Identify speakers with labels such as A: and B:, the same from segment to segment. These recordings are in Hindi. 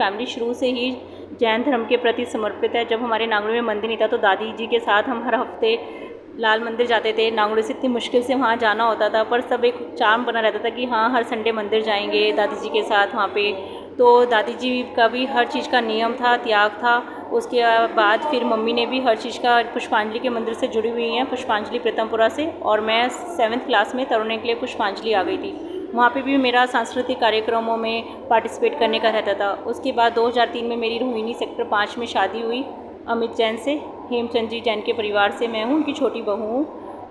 A: फैमिली शुरू से ही जैन धर्म के प्रति समर्पित है। जब हमारे नागुड़ी में मंदिर नहीं था तो दादी जी के साथ हम हर हफ्ते लाल मंदिर जाते थे। नागुड़ी से इतनी मुश्किल से वहाँ जाना होता था, पर सब एक चार्म बना रहता था कि हाँ हर संडे मंदिर जाएंगे दादी जी के साथ वहाँ पे। तो दादी जी का भी हर चीज़ का नियम था, त्याग था। उसके बाद फिर मम्मी ने भी हर चीज़ का, पुष्पांजलि के मंदिर से जुड़ी हुई हैं, पुष्पांजलि प्रीतमपुरा से। और मैं 7th क्लास में तरुणी के लिए पुष्पांजलि आ गई थी, वहाँ पे भी मेरा सांस्कृतिक कार्यक्रमों में पार्टिसिपेट करने का रहता था। उसके बाद 2003 में मेरी रोहिणी सेक्टर 5 में शादी हुई अमित जैन से, हेमचंद जी जैन के परिवार से। मैं हूँ उनकी छोटी बहू हूँ।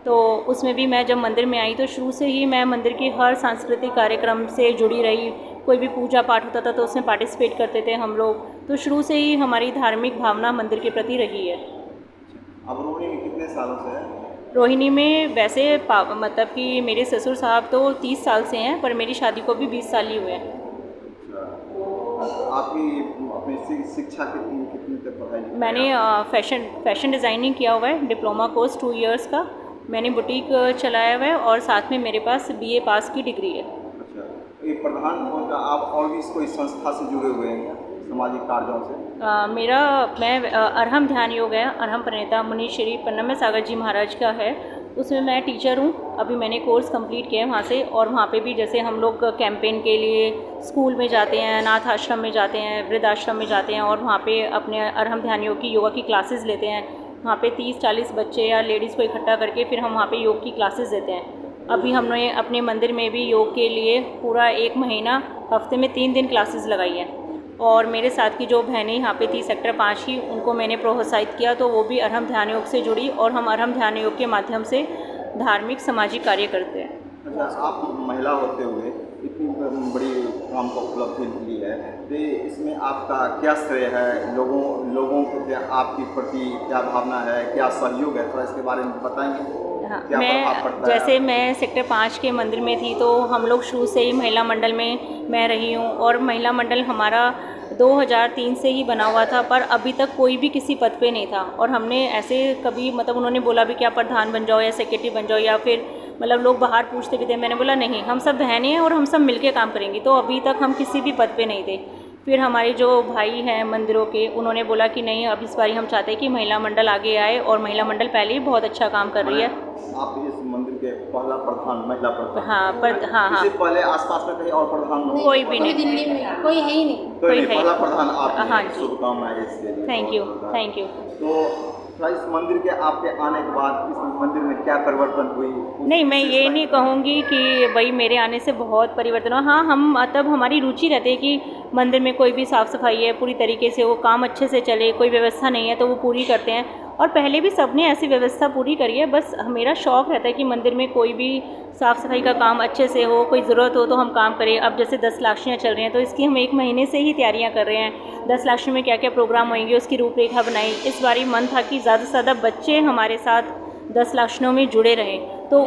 A: तो उसमें भी मैं जब मंदिर में आई तो शुरू से ही मैं मंदिर के हर सांस्कृतिक कार्यक्रम से जुड़ी रही। कोई भी पूजा पाठ होता था तो उसमें पार्टिसिपेट करते थे हम लोग। तो शुरू से ही हमारी धार्मिक भावना मंदिर के प्रति रही है।
B: अब रोहिणी में कितने सालों से है?
A: रोहिणी में वैसे मतलब कि मेरे ससुर साहब तो 30 साल से हैं, पर मेरी शादी को भी 20 साल ही हुए हैं।
B: आपकी अपनी शिक्षा कितनी तक पढ़ाई?
A: मैंने फैशन डिज़ाइनिंग किया हुआ है, डिप्लोमा कोर्स 2 इयर्स का। मैंने बुटीक चलाया हुआ है और साथ में मेरे पास BA पास की डिग्री है।
B: अच्छा, ये प्रधान का आप और भी कोई संस्था से जुड़े हुए हैं सामाजिक कार्यों से?
A: मैं अरहम ध्यान योग है, अरहम प्रणेता मुनि श्री पन्नम सागर जी महाराज का है, उसमें मैं टीचर हूँ। अभी मैंने कोर्स कंप्लीट किया है वहाँ से। और वहाँ पे भी जैसे हम लोग कैंपेन के लिए स्कूल में जाते हैं, अनाथ आश्रम में जाते हैं, वृद्ध आश्रम में जाते हैं और वहाँ पे अपने अरहम ध्यान योग की योगा की क्लासेस लेते हैं। वहाँ पे 30-40 बच्चे या लेडीज़ को इकट्ठा करके फिर हम वहाँ पे योग की क्लासेस देते हैं। अभी हमने अपने मंदिर में भी योग के लिए पूरा 1 महीना हफ्ते में 3 दिन क्लासेस लगाई हैं। और मेरे साथ की जो बहनें यहाँ पे थी सेक्टर 5 की, उनको मैंने प्रोत्साहित किया तो वो भी अरहम ध्यान योग से जुड़ी और हम अरहम ध्यान योग के माध्यम से धार्मिक सामाजिक कार्य करते हैं।
B: अच्छा, आप महिला होते हुए इतनी बड़ी काम को उपलब्धि ली है, तो इसमें आपका क्या श्रेय है? लोगों के आपके प्रति क्या भावना है, क्या सहयोग है, थोड़ा इसके बारे में बताएंगे?
A: हाँ, मैं सेक्टर 5 के मंदिर में थी तो हम लोग शुरू से ही महिला मंडल में मैं रही हूँ। और महिला मंडल हमारा 2003 से ही बना हुआ था, पर अभी तक कोई भी किसी पद पे नहीं था। और हमने ऐसे कभी मतलब उन्होंने बोला भी कि आप प्रधान बन जाओ या सेक्रेटरी बन जाओ, या फिर मतलब लोग बाहर पूछते भी थे। मैंने बोला नहीं, हम सब बहनें हैं और हम सब मिलके काम करेंगे। तो अभी तक हम किसी भी पद पे नहीं थे। फिर हमारे जो भाई हैं मंदिरों के, उन्होंने बोला कि नहीं, अब इस बारी हम चाहते हैं कि महिला मंडल आगे आए। और महिला मंडल पहले ही बहुत अच्छा काम कर रही है।
B: आप इस मंदिर के पहला प्रधान, महिला प्रधान?
A: हाँ।
B: इससे पहले आसपास में कहीं और प्रधान?
A: कोई भी नहीं,
C: दिल्ली में कोई है ही नहीं।
A: कोई
B: पहला प्रधान आप?
A: हाँ जी,
B: शुभकामनाएं इसके लिए।
A: Thank you.
B: तो इस मंदिर के आपके आने के बाद इस मंदिर में क्या परिवर्तन हुई?
A: नहीं, मैं ये नहीं कहूँगी कि भाई मेरे आने से बहुत परिवर्तन हुआ। हाँ, हम मतलब हमारी रुचि रहती है कि मंदिर में कोई भी साफ़ सफाई है पूरी तरीके से, वो काम अच्छे से चले, कोई व्यवस्था नहीं है तो वो पूरी करते हैं। और पहले भी सबने ऐसी व्यवस्था पूरी करी है। बस मेरा शौक़ रहता है कि मंदिर में कोई भी साफ़ सफाई का काम अच्छे से हो, कोई ज़रूरत हो तो हम काम करें। अब जैसे 10 लाक्षियाँ चल रही हैं तो इसकी हम 1 महीने से ही तैयारियाँ कर रहे हैं। 10 लाक्षियों में क्या क्या प्रोग्राम होंगे उसकी रूपरेखा बनाई। इस बारी मन था कि ज़्यादा से ज़्यादा बच्चे हमारे साथ 10 लाक्षियों में जुड़े रहें, तो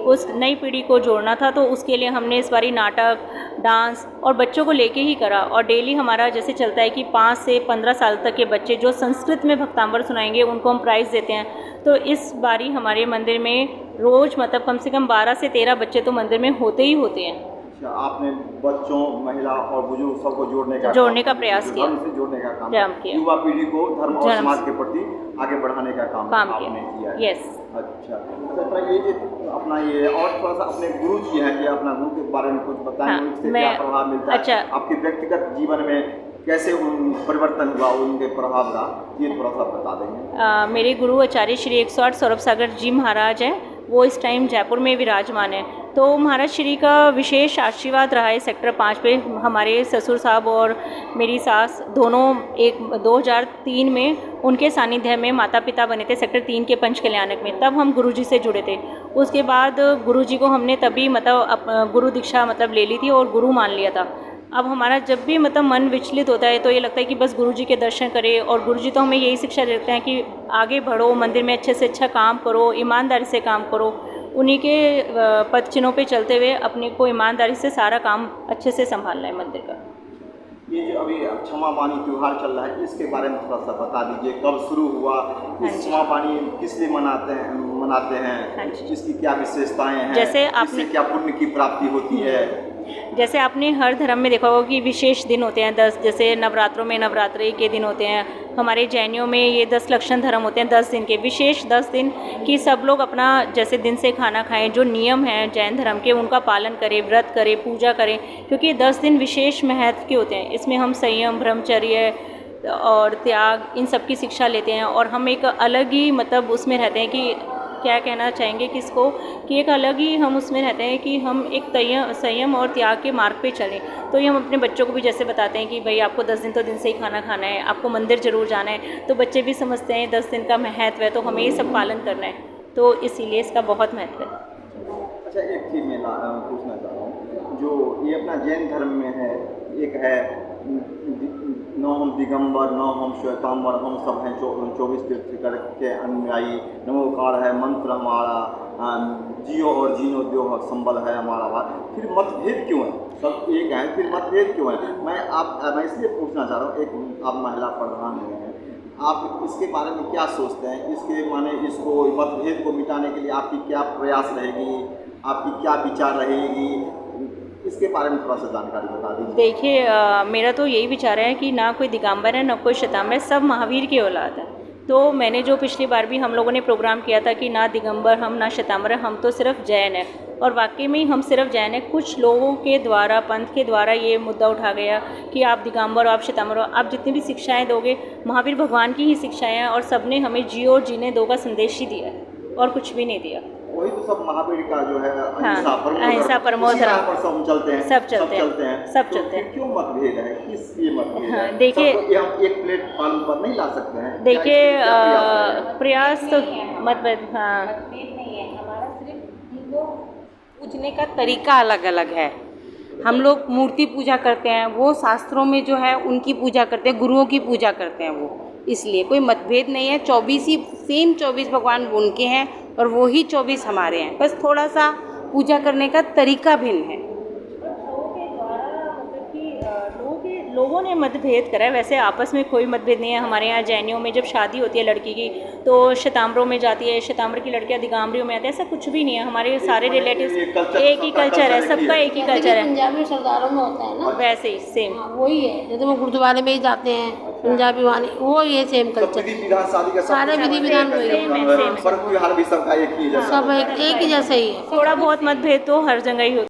A: उस नई पीढ़ी को जोड़ना था। तो उसके लिए हमने इस बारी नाटक, डांस और बच्चों को लेके ही करा। और डेली हमारा जैसे चलता है कि 5 से 15 साल तक के बच्चे जो संस्कृत में भक्तांबर सुनाएंगे उनको हम प्राइज़ देते हैं। तो इस बारी हमारे मंदिर में रोज़ मतलब कम से कम 12 से 13 बच्चे तो मंदिर में होते ही होते हैं।
B: आपने बच्चों, महिला और बुजुर्ग सबको जोड़ने का
A: प्रयास किया,
B: जोड़ने का काम किया। युवा पीढ़ी को धर्म और समाज के प्रति आगे बढ़ाने का काम आपने किया।
A: यस।
B: अच्छा, ये अपना ये और थोड़ा सा अपने गुरु जी हैं, ये अपना गुरु के बारे में कुछ बताएंगे? इससे क्या प्रभाव मिलता है आपके व्यक्तिगत जीवन में, कैसे परिवर्तन हुआ उनके प्रभाव का, ये थोड़ा सा बता देंगे?
A: मेरे गुरु आचार्य श्री 108 सौरभ सागर जी महाराज हैं, वो इस टाइम जयपुर में विराजमान है। तो महाराज श्री का विशेष आशीर्वाद रहा है सेक्टर 5 पे। हमारे ससुर साहब और मेरी सास दोनों 2003 में उनके सानिध्य में माता पिता बने थे सेक्टर 3 के पंच कल्याणक में। तब हम गुरुजी से जुड़े थे। उसके बाद गुरुजी को हमने तभी मतलब गुरु दीक्षा मतलब ले ली थी और गुरु मान लिया था। अब हमारा जब भी मतलब मन विचलित होता है तो ये लगता है कि बस गुरुजी के दर्शन करें। और गुरुजी तो हमें यही शिक्षा देते हैं कि आगे बढ़ो, मंदिर में अच्छे से अच्छा काम करो, ईमानदारी से काम करो। उन्हीं के पद चिन्हों पे चलते हुए अपने को ईमानदारी से सारा काम अच्छे से संभालना है मंदिर का।
B: ये जो अभी क्षमा वाणी त्यौहार चल रहा है, इसके बारे में थोड़ा सा बता दीजिए, कब शुरू हुआ? क्षमा वाणी किस लिए मनाते हैं? इसकी क्या विशेषताएं हैं?
A: जैसे आपने
B: क्या पुण्य की प्राप्ति होती है?
A: जैसे आपने हर धर्म में देखा होगा कि विशेष दिन होते हैं 10, जैसे नवरात्रों में नवरात्रि के दिन होते हैं, हमारे जैनियों में ये 10 लक्षण धर्म होते हैं 10 दिन के, विशेष 10 दिन कि सब लोग अपना जैसे दिन से खाना खाएं, जो नियम हैं जैन धर्म के उनका पालन करें, व्रत करें, पूजा करें, क्योंकि ये 10 दिन विशेष महत्व के होते हैं। इसमें हम संयम, ब्रह्मचर्य और त्याग इन सब की शिक्षा लेते हैं और हम एक अलग ही मतलब उसमें रहते हैं कि क्या कहना चाहेंगे कि इसको कि एक अलग ही हम उसमें रहते हैं कि हम एक संयम और त्याग के मार्ग पे चलें। तो ये हम अपने बच्चों को भी जैसे बताते हैं कि भाई आपको 10 दिन तो दिन से ही खाना खाना है, आपको मंदिर ज़रूर जाना है, तो बच्चे भी समझते हैं 10 दिन का महत्व है तो हमें ये सब पालन करना है, तो इसीलिए इसका बहुत महत्व है।
B: अच्छा, एक चीज़ मैं पूछना चाह रहा हूँ, जो ये अपना जैन धर्म में है, एक है न हम दिगंबर न हम श्वेतांबर, हम सब हैं 24 तीर्थंकर के अनुयायी, नमोकार है मंत्र हमारा, जियो और जीनो द्यो संबल है हमारा बात। फिर मतभेद क्यों है? सब एक है, फिर मतभेद क्यों है? मैं इसलिए पूछना चाह रहा हूँ, एक आप महिला प्रधान हैं, आप इसके बारे में क्या सोचते हैं? इसके माने इसको मतभेद को मिटाने के लिए आपकी क्या प्रयास रहेगी, आपकी क्या विचार रहेगी, इसके बारे में थोड़ा सा जानकारी बता दीजिए।
A: देखिए मेरा तो यही विचार है कि ना कोई दिगंबर है ना कोई श्वेतांबर, सब महावीर की औलाद है। तो मैंने जो पिछली बार भी हम लोगों ने प्रोग्राम किया था कि ना दिगंबर हम ना श्वेतांबर, हम तो सिर्फ जैन है, और वाकई में हम सिर्फ जैन है। कुछ लोगों के द्वारा, पंथ के द्वारा ये मुद्दा उठा गया कि आप दिगंबर हो, आप श्वेतांबर हो, आप जितनी भी शिक्षाएं दोगे महावीर भगवान की ही शिक्षाएं हैं और सबने हमें जियो और जीने दो का संदेश ही दिया है और कुछ भी नहीं दिया।
B: वही तो सब महावीर का जो है
A: अहिंसा परमो धर्म
B: पर सब चलते हैं,
A: सब चलते हैं।
B: क्यों मतभेद है? किस ये मतभेद है?
A: देखिए
B: हम एक प्लेटफॉर्म पर नहीं ला सकते हैं।
A: देखिए प्रयास तो मतभेद
C: मतभेद नहीं है, हमारा सिर्फ उनको पूजने का तरीका अलग अलग है। हम लोग मूर्ति पूजा करते हैं, वो शास्त्रों में जो है उनकी पूजा करते हैं, गुरुओं की पूजा करते हैं वो, इसलिए कोई मतभेद नहीं है। 24 ही सेम 24 भगवान उनके हैं और वो ही 24 हमारे हैं, बस थोड़ा सा पूजा करने का तरीका भिन्न है।
A: लोगों ने मतभेद करा है, वैसे आपस में कोई मतभेद नहीं है। हमारे यहाँ जैनियों में जब शादी होती है लड़की की तो श्वेतांबरों में जाती है, श्वेतांबर की लड़कियाँ दिगंबरियों में आती है, ऐसा कुछ भी नहीं है। हमारे सारे रिलेटिव्स एक ही कल्चर है, सबका एक ही कल्चर है।
D: पंजाबी सरदारों में होता है ना,
A: वैसे ही सेम
D: वही है। जैसे वो गुरुद्वारे में ही जाते हैं पंजाबी वाले, वो ये सेम कल्चर, सारे विधि विधान वही है,
B: सब एक ही
D: सब एक ही जैसे ही है।
A: थोड़ा बहुत मतभेद तो हर जगह ही होता है।